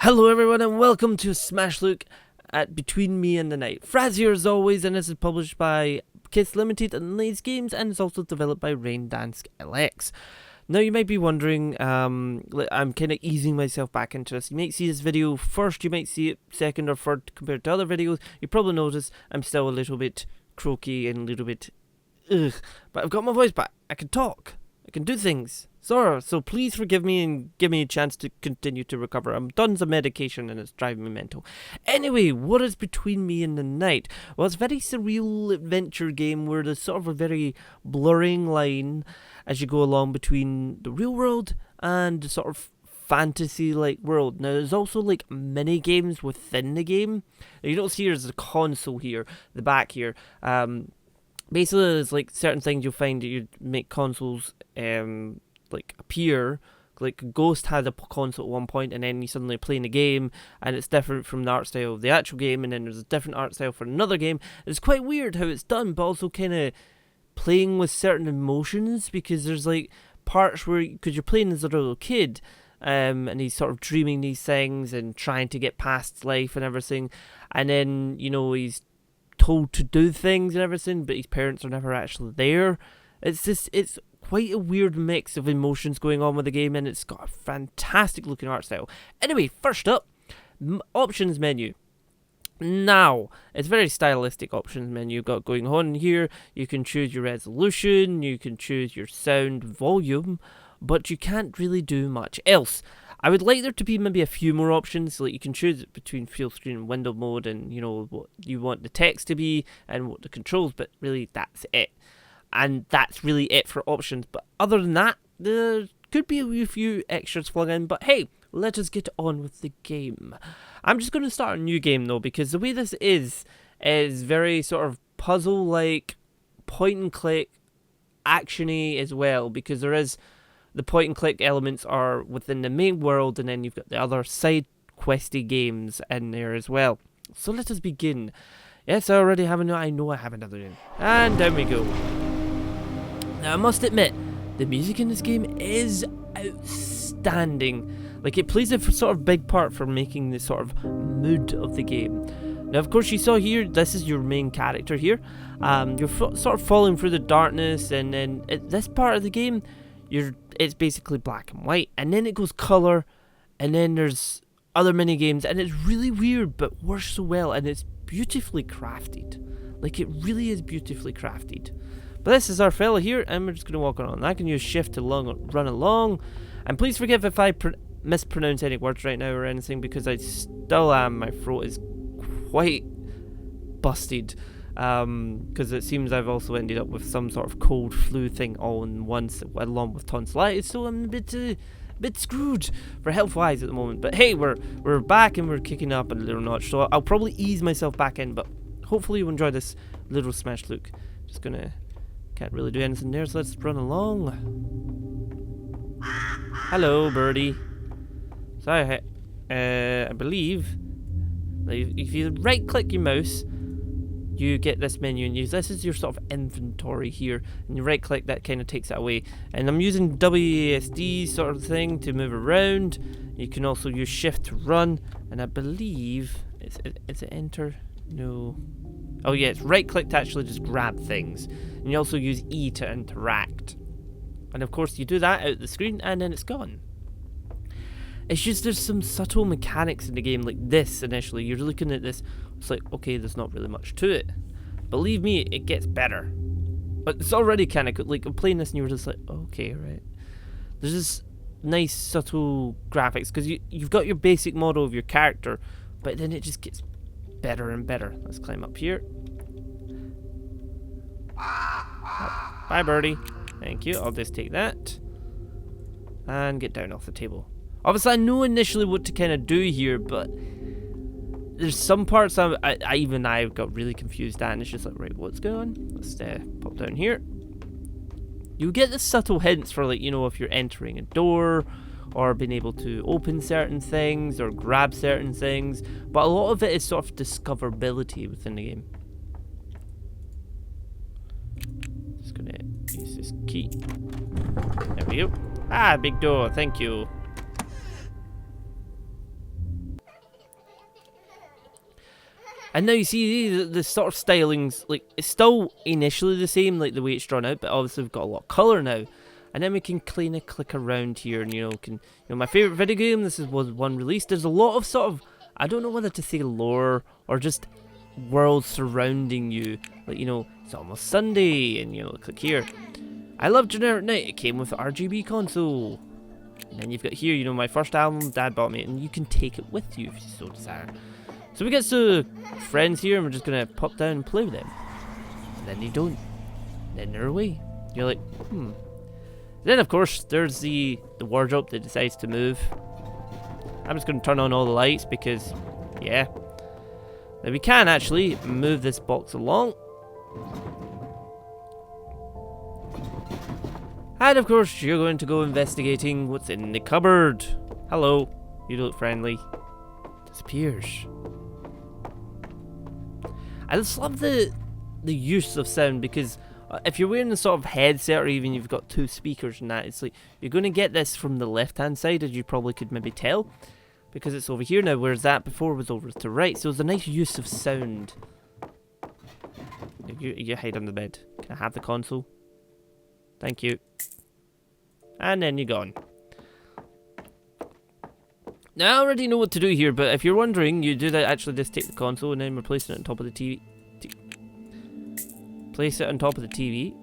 Hello everyone and welcome to a Smash Look at Between Me and the Night. Fraz here as always, and this is published by Kids Limited and Lays Games, and it's also developed by Rain Dance LX. Now you might be wondering, I'm kind of easing myself back into this. You might see this video first, you might see it second or third compared to other videos. You probably notice I'm still a little bit croaky and a little bit but I've got my voice back. I can talk. I can do things. So please forgive me and give me a chance to continue to recover. I'm done some medication and it's driving me mental. Anyway, what is Between Me and the Night? Well, it's a very surreal adventure game where there's sort of a very blurring line as you go along between the real world and the sort of fantasy-like world. Now, there's also like mini games within the game. Now, you don't see there's a console here, the back here. Basically, there's like certain things you'll find that you make consoles like appear. Like Ghost had a console at one point, and then you suddenly play in the game and it's different from the art style of the actual game, and then there's a different art style for another game. It's quite weird how it's done, but also kind of playing with certain emotions, because there's like parts where, because you're playing as a little kid, and he's sort of dreaming these things and trying to get past life and everything, and then, you know, he's told to do things and everything, but his parents are never actually there. It's quite a weird mix of emotions going on with the game, and it's got a fantastic looking art style. Anyway, first up, options menu. Now, it's very stylistic options menu you've got going on here. You can choose your resolution, you can choose your sound volume, but you can't really do much else. I would like there to be maybe a few more options, like you can choose between full screen and window mode, and you know what you want the text to be and what the controls, but really that's it. And that's really it for options, but other than that, there could be a few extras flung in, but hey, let us get on with the game. I'm just going to start a new game though, because the way this is very sort of puzzle-like, point-and-click, action-y as well, because there is the point-and-click elements are within the main world, and then you've got the other side questy games in there as well. So let us begin. Yes, I already have I know I have another one. And down we go. Now, I must admit, the music in this game is outstanding. Like, it plays a sort of big part for making the sort of mood of the game. Now, of course, you saw here, this is your main character here. You're sort of falling through the darkness, and then at this part of the game, it's basically black and white, and then it goes colour, and then there's other mini games, and it's really weird, but works so well, and it's beautifully crafted. Like, it really is beautifully crafted. But this is our fella here, and we're just going to walk on. I can use shift to run along, and please forgive if I mispronounce any words right now or anything, because I still am. My throat is quite busted, because it seems I've also ended up with some sort of cold flu thing all in once, along with tonsillitis, so I'm a bit screwed for health-wise at the moment. But hey, we're back and we're kicking up a little notch, so I'll probably ease myself back in, but hopefully you enjoy this little Smash Look. Just gonna... Can't really do anything there, so let's run along. Hello, birdie. So I believe if you right-click your mouse, you get this menu, and this is your sort of inventory here. And you right-click, that kind of takes it away. And I'm using WASD sort of thing to move around. You can also use shift to run, and I believe is it enter? No. Oh yeah, it's right-click to actually just grab things. And you also use E to interact. And of course you do that out the screen and then it's gone. It's just there's some subtle mechanics in the game like this initially. You're looking at this, it's like, okay, there's not really much to it. Believe me, it gets better. But it's already kind of good. Like, I'm playing this and you're just like, okay, right. There's this nice subtle graphics, because you've got your basic model of your character, but then it just gets better and better. Let's climb up here. Oh, bye, birdie. Thank you. I'll just take that and get down off the table. Obviously, I know initially what to kind of do here, but there's some parts I got really confused at, and it's just like, right, what's going on? Let's pop down here. You get the subtle hints for, like, you know, if you're entering a door, or being able to open certain things, or grab certain things, but a lot of it is sort of discoverability within the game. Just gonna use this key. There we go. Ah, big door, thank you. And now you see the sort of stylings, like, it's still initially the same, like the way it's drawn out, but obviously we've got a lot of colour now. And then we can kind of click around here, and my favourite video game, was one released. There's a lot of sort of, I don't know whether to say lore, or just world surrounding you. Like, it's almost Sunday, and click here. I love Generic Night, it came with the RGB console. And then you've got here, my first album, Dad bought me, and you can take it with you if you so desire. So we get some friends here, and we're just gonna pop down and play with them. And then you don't. Then they're away. You're like, Then of course there's the wardrobe that decides to move. I'm just gonna turn on all the lights because, yeah. Now we can actually move this box along. And of course you're going to go investigating what's in the cupboard. Hello, you look friendly. Disappears. I just love the use of sound, because if you're wearing a sort of headset, or even you've got two speakers and that, it's like you're going to get this from the left hand side, as you probably could maybe tell, because it's over here now, whereas that before was over to the right. So it's a nice use of sound. You hide under the bed. Can I have the console? Thank you. And then you're gone. Now I already know what to do here, but if you're wondering, you do that. Actually, just take the console and then replace it on top of the TV. Place it on top of the TV.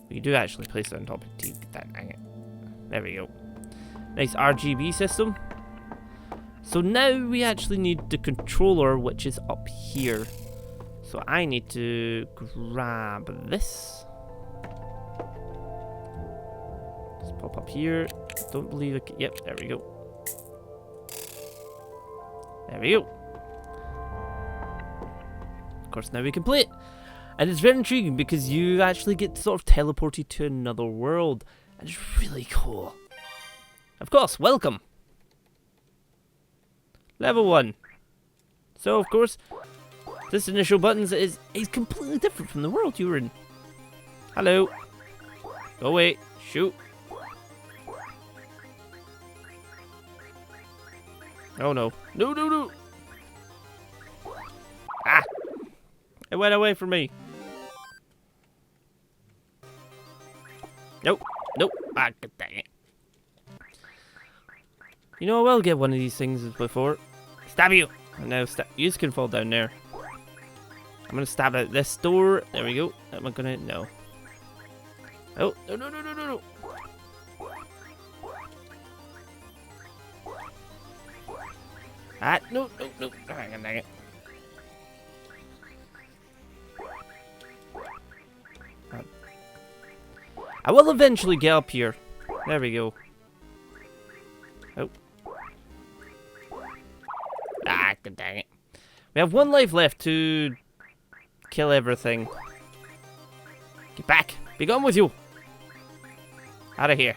You do actually place it on top of the TV. Hang it. There we go. Nice RGB system. So now we actually need the controller, which is up here. So I need to grab this. Just pop up here. Don't believe it. Yep, there we go. There we go. Of course, now we can play it. And it's very intriguing because you actually get sort of teleported to another world. And it's really cool. Of course, welcome. Level 1. So, of course, this initial buttons is completely different from the world you were in. Hello. Go away. Shoot. Oh no. No, no, no. Ah. It went away from me. Nope. Nope. Ah, dang it. I will get one of these things as before. Stab you. And now you can fall down there. I'm gonna stab at this door. There we go. Am I gonna? No. Oh, no, no, no, no, no, no. Ah, no, no, no. Dang it. I will eventually get up here. There we go. Oh. Ah, dang it. We have one life left to kill everything. Get back. Be gone with you. Out of here.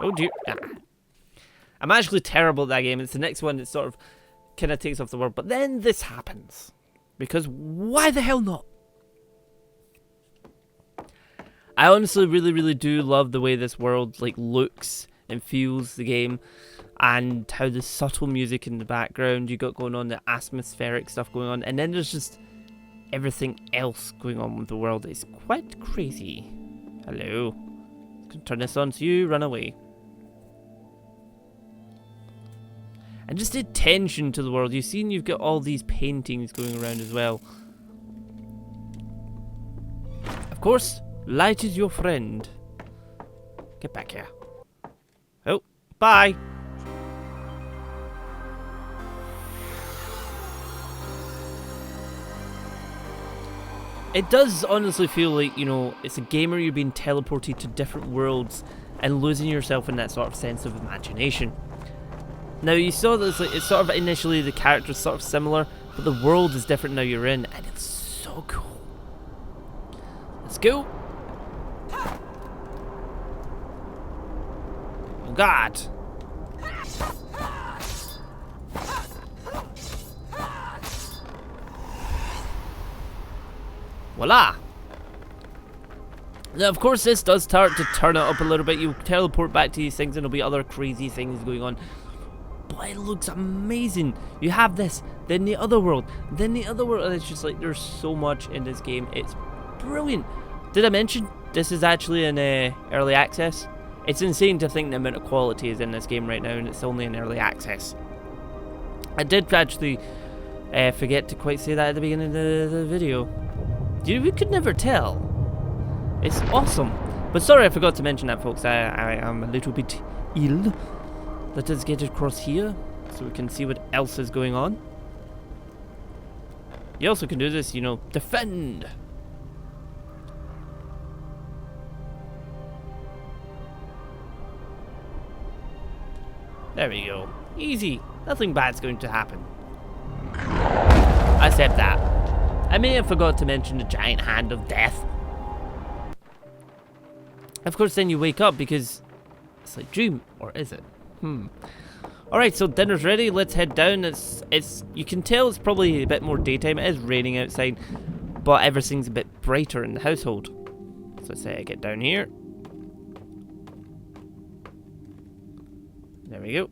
Oh dear. Ah. I'm actually terrible at that game. It's the next one that sort of kind of takes off the world. But then this happens. Because why the hell not? I honestly really do love the way this world like looks and feels, the game, and how the subtle music in the background you got going on, the atmospheric stuff going on, and then there's just everything else going on with the world. It's quite crazy. Hello. Can turn this on so you run away. And just the attention to the world. You've seen you've got all these paintings going around as well. Of course, light is your friend. Get back here. Oh, bye. It does honestly feel like, it's a game where you're being teleported to different worlds and losing yourself in that sort of sense of imagination. Now, you saw that it's sort of initially the character's sort of similar, but the world is different now you're in, and it's so cool. Let's go. Oh God. Voila. Now, of course, this does start to turn it up a little bit. You teleport back to these things and there'll be other crazy things going on. but it looks amazing. You have this, then the other world, then the other world, and it's just like there's so much in this game. It's brilliant. Did I mention this is actually in early access? It's insane to think the amount of quality is in this game right now, and it's only in early access. I did actually forget to quite say that at the beginning of the video. We could never tell. It's awesome. But sorry, I forgot to mention that, folks. I am a little bit ill. Let us get across here so we can see what else is going on. You also can do this, you know, defend. There we go. Easy. Nothing bad's going to happen. Except that. I may have forgot to mention the giant hand of death. Of course, then you wake up because it's like dream, or is it? Alright, so dinner's ready. Let's head down. It's you can tell it's probably a bit more daytime. It is raining outside, but everything's a bit brighter in the household. So let's say I get down here. There we go.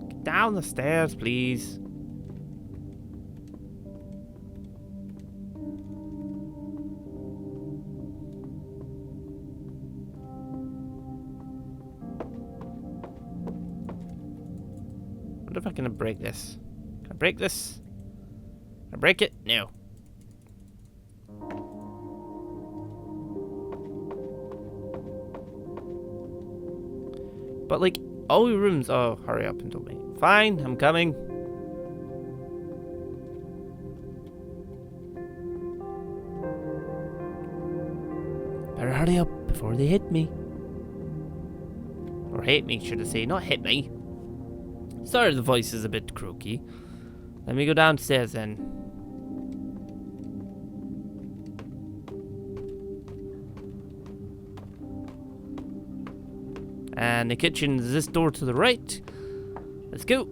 Get down the stairs, please. I wonder if I can break this. Can I break this? Can I break it? No. But like, all your rooms... Oh, hurry up and tell me. Fine, I'm coming. Better hurry up before they hit me. Or hate me, should I say. Not hit me. Sorry, the voice is a bit croaky. Let me go downstairs then. And the kitchen is this door to the right. Let's go.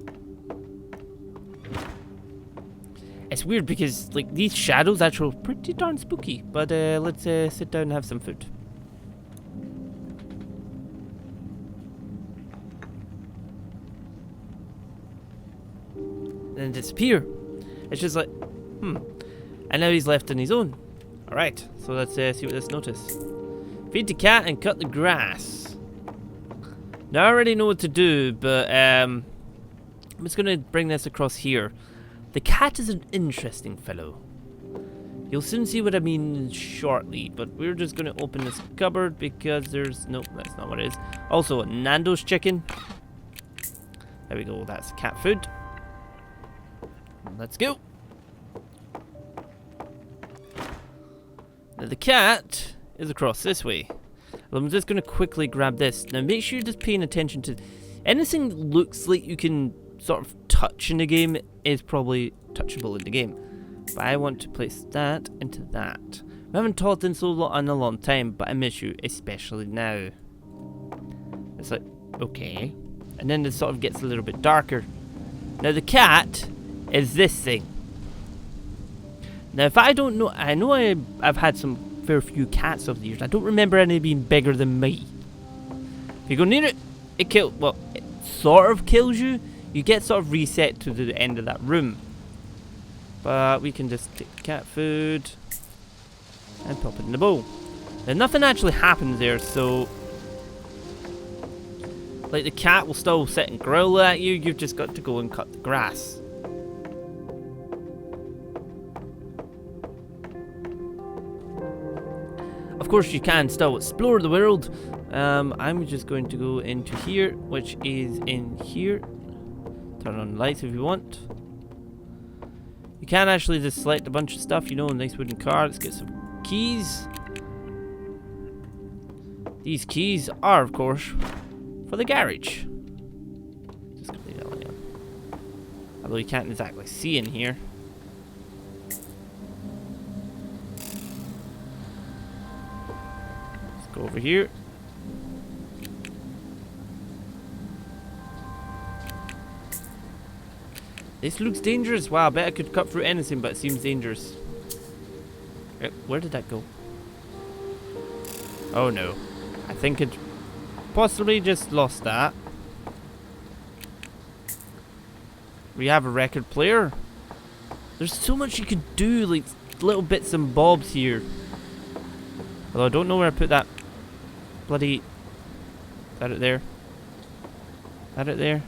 It's weird because like these shadows actually are pretty darn spooky. But let's sit down and have some food. And then disappear. It's just like, And now he's left on his own. Alright, so let's see what this notice. Feed the cat and cut the grass. Now I already know what to do, but I'm just going to bring this across here. The cat is an interesting fellow. You'll soon see what I mean shortly, but we're just going to open this cupboard because there's... Nope, that's not what it is. Also, Nando's chicken. There we go, that's cat food. Let's go. Now the cat is across this way. I'm just going to quickly grab this. Now make sure you're just paying attention to anything that looks like you can sort of touch in the game is probably touchable in the game. But I want to place that into that. We haven't talked in so long in a long time, but I miss you, especially now. It's like, okay. And then it sort of gets a little bit darker. Now the cat is this thing. Now if I don't know, I know I've had some fair few cats over the years. I don't remember any being bigger than me. If you go near it, it kills. Well, it sort of kills you. You get sort of reset to the end of that room. But we can just take cat food and pop it in the bowl. Now nothing actually happens there, so like the cat will still sit and growl at you. You've just got to go and cut the grass. Of course, you can still explore the world. I'm just going to go into here, which is in here. Turn on the lights if you want. You can actually just select a bunch of stuff, you know, a nice wooden car. Let's get some keys. These keys are, of course, for the garage. Just gonna leave that one on. Although you can't exactly see in here. Go over here. This looks dangerous. Wow, I bet I could cut through anything, but it seems dangerous. Where did that go? Oh no. I think it possibly just lost that. We have a record player. There's so much you could do, like little bits and bobs here. Although I don't know where I put that bloody... Is that it there? Is that it there?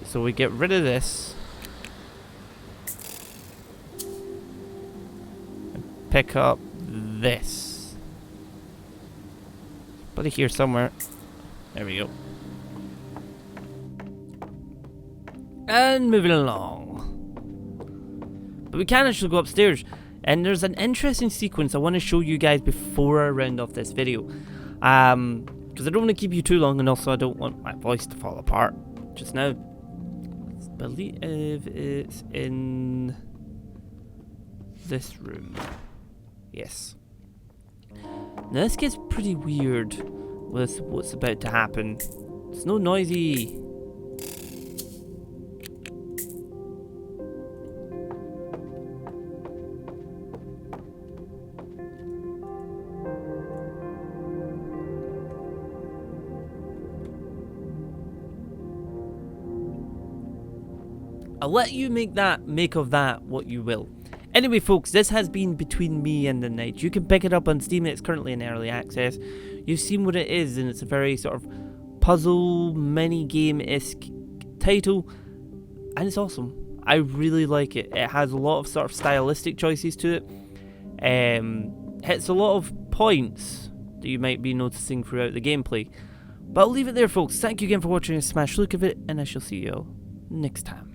So we get rid of this. And pick up this. Put it here somewhere. There we go. And moving along. But we can actually go upstairs. And there's an interesting sequence I want to show you guys before I round off this video. Because I don't want to keep you too long, and also I don't want my voice to fall apart just now. I believe it's in this room. Yes. Now this gets pretty weird with what's about to happen. It's no noisy. I'll let you make of that what you will. Anyway, folks, this has been Between Me and the Night. You can pick it up on Steam. It's currently in early access. You've seen what it is, and it's a very sort of puzzle, mini-game-esque title, and it's awesome. I really like it. It has a lot of sort of stylistic choices to it. Hits a lot of points that you might be noticing throughout the gameplay. But I'll leave it there, folks. Thank you again for watching a smash look of it, and I shall see you all next time.